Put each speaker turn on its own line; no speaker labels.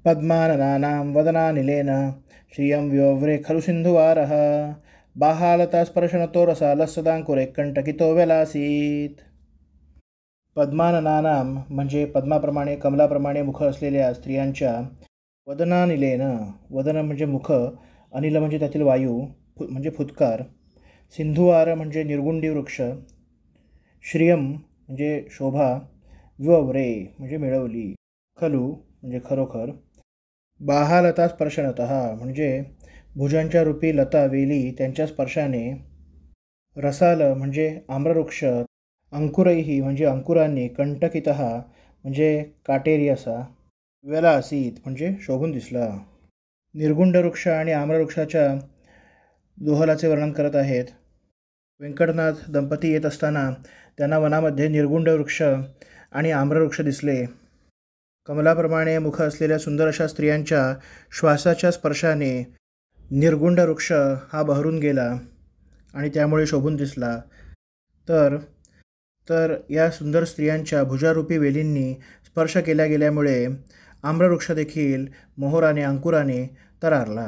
पद्माननानां वदनानिलेन श्रियं व्योव्रे खलु सिन्धुवारः बाहालतास्पर्शनतो रसालस्सदाङ्कुरे कंटकितो वेलासीत. पद्माननानां म्हणजे पद्माप्रमाणे कमलाप्रमाणे मुख असलेल्या स्त्रियांच्या वदनानिलेन, वदन म्हणजे मुख, अनिल म्हणजे त्यातील वायू म्हणजे फुत्कार, सिंधुवार म्हणजे निर्गुंडी वृक्ष, श्रियम म्हणजे शोभा, व्योव्रे म्हणजे मिळवली, खलु म्हणजे खरोखर, बाहालता स्पर्शनतः म्हणजे भुजांच्या रूपी लता वेली त्यांच्या स्पर्शाने, रसाल म्हणजे आम्रवृक्ष, अंकुरैही म्हणजे अंकुरांनी, कंटकितः म्हणजे काटेरी असा, वेलासीत म्हणजे शोभून दिसला. निर्गुंड वृक्ष आणि आम्रवृक्षाच्या दोहलाचे वर्णन करत आहेत. व्यंकटनाथ दंपती येत असताना त्यांना वनामध्ये निर्गुंड वृक्ष आणि आम्रवृक्ष दिसले. कमलाप्रमाणे मुख असलेल्या सुंदर अशा स्त्रियांच्या श्वासाच्या स्पर्शाने निर्गुंड वृक्ष हा बहरून गेला आणि त्यामुळे शोभून दिसला. तर या सुंदर स्त्रियांच्या भुजारूपी वेलींनी स्पर्श केल्या गेल्यामुळे आम्रवृक्ष देखील मोहराने अंकुराने तरारला.